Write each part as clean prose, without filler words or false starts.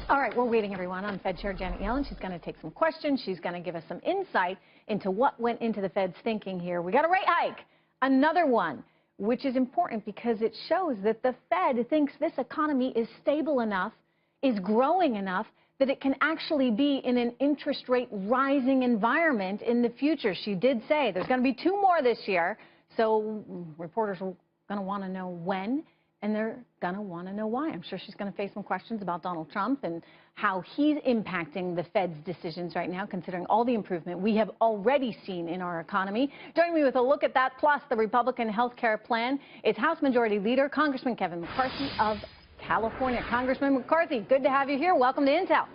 All right, we're waiting, everyone, on Fed Chair Janet Yellen. She's going to take some questions. She's going to give us some insight into what went into the Fed's thinking here. We got a rate hike, another one, which is important because it shows that the Fed thinks this economy is stable enough, is growing enough, that it can actually be in an interest rate rising environment in the future. She did say there's going to be 2 more this year, so reporters are going to want to know when. And they're going to want to know why. I'm sure she's going to face some questions about Donald Trump and how he's impacting the Fed's decisions right now, considering all the improvement we have already seen in our economy. Joining me with a look at that, plus the Republican health care plan, is House Majority Leader Congressman Kevin McCarthy of California. Congressman McCarthy, good to have you here. Welcome to Intel.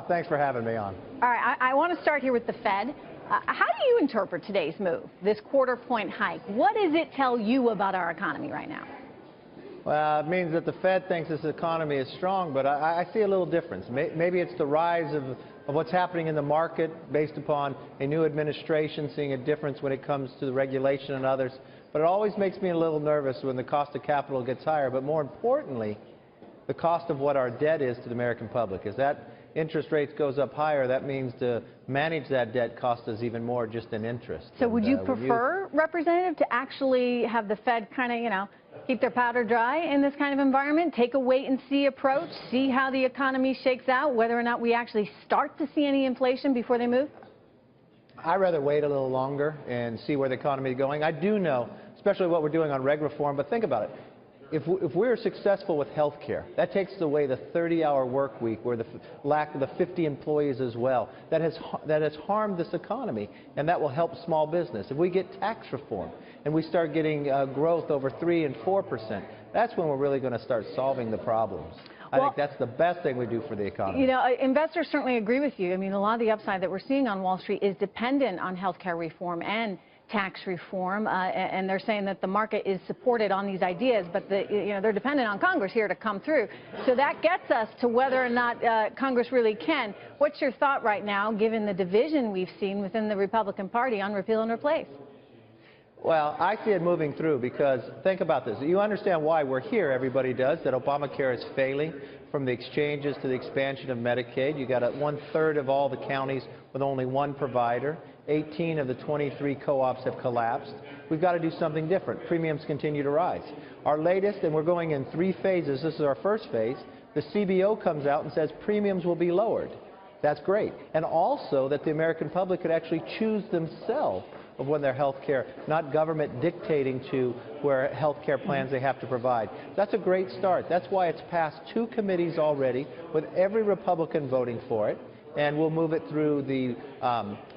Thanks for having me on. All right, I want to start here with the Fed. How do you interpret today's move, this quarter-point hike? What does it tell you about our economy right now? Well, it means that the Fed thinks this economy is strong, but I see a little difference. Maybe it's the rise of what's happening in the market based upon a new administration seeing a difference when it comes to the regulation and others. But it always makes me a little nervous when the cost of capital gets higher. But more importantly, the cost of what our debt is to the American public. As that interest rates goes up higher, that means to manage that debt costs us even more just in interest. So would you prefer, Representative, to actually have the Fed kind of, keep their powder dry in this kind of environment, take a wait-and-see approach, see how the economy shakes out, whether or not we actually start to see any inflation before they move? I'd rather wait a little longer and see where the economy is going. I do know, especially what we're doing on reg reform, but think about it. If we're successful with health care, that takes away the 30-hour work week, or the lack of the 50 employees as well. That has harmed this economy, and that will help small business. If we get tax reform and we start getting growth over 3% and 4%, that's when we're really going to start solving the problems. I think that's the best thing we do for the economy. Investors certainly agree with you. I mean, a lot of the upside that we're seeing on Wall Street is dependent on health care reform and tax reform, and they're saying that the market is supported on these ideas, but they're dependent on Congress here to come through. So that gets us to whether or not Congress really can. What's your thought right now, given the division we've seen within the Republican Party on repeal and replace? Well, I see it moving through because, think about this. You understand why we're here, everybody does, that Obamacare is failing, from the exchanges to the expansion of Medicaid. You got 1/3 of all the counties with only one provider. 18 of the 23 co-ops have collapsed. We've got to do something different. Premiums continue to rise. Our latest, and we're going in 3 phases, this is our first phase, the CBO comes out and says premiums will be lowered. That's great. And also that the American public could actually choose themselves of when their health care, not government dictating to where health care plans they have to provide. That's a great start. That's why it's passed 2 committees already, with every Republican voting for it. And we'll move it through the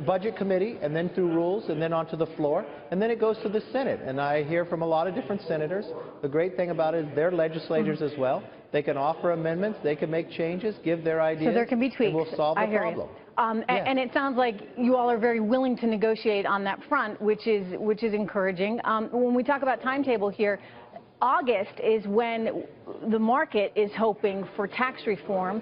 Budget Committee, and then through rules, and then onto the floor, and then it goes to the Senate. And I hear from a lot of different senators. The great thing about it is they're legislators as well. They can offer amendments, they can make changes, give their ideas. So there can be tweaks. And we'll solve the problem. And it sounds like you all are very willing to negotiate on that front, which is encouraging. When we talk about timetable here, August is when the market is hoping for tax reform.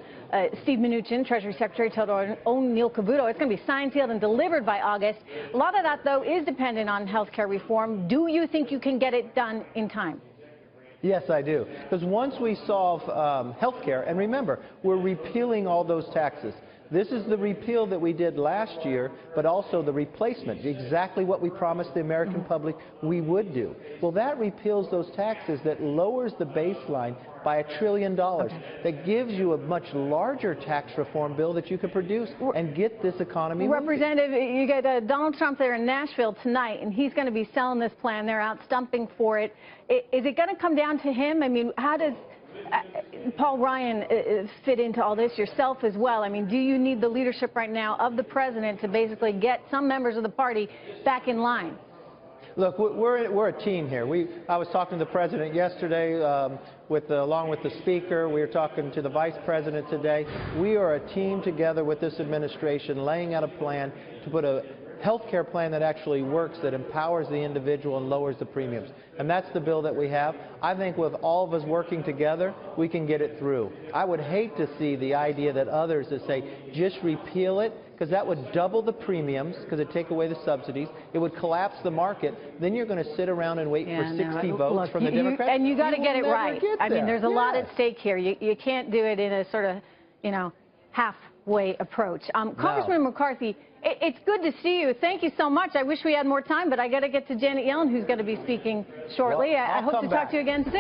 Steve Mnuchin, Treasury Secretary, told our own Neil Cavuto it's going to be signed, sealed, and delivered by August. A lot of that, though, is dependent on health care reform. Do you think you can get it done in time? Yes, I do. Because once we solve health care, and remember, we're repealing all those taxes. This is the repeal that we did last year, but also the replacement, exactly what we promised the American public we would do. Well, that repeals those taxes, that lowers the baseline by $1 trillion. That gives you a much larger tax reform bill that you can produce and get this economy moving. Representative, you get Donald Trump there in Nashville tonight, and he's going to be selling this plan. They're out stumping for it. Is it going to come down to him? I mean, how does Paul Ryan fit into all this, yourself as well? I mean, do you need the leadership right now of the president to basically get some members of the party back in line? Look, we're a team here. I was talking to the president yesterday along with the speaker. We were talking to the vice president today. We are a team together with this administration, laying out a plan to put a health care plan that actually works, that empowers the individual and lowers the premiums. And that's the bill that we have. I think with all of us working together, we can get it through. I would hate to see the idea that others that say, just repeal it, because that would double the premiums, because it would take away the subsidies. It would collapse the market. Then you're going to sit around and wait for 60 votes from the Democrats. And you got to get it right. I mean, there's a lot at stake here. You can't do it in a sort of halfway approach. Congressman McCarthy, it's good to see you. Thank you so much. I wish we had more time, but I got to get to Janet Yellen, who's going to be speaking shortly. Well, I hope to talk to you again soon.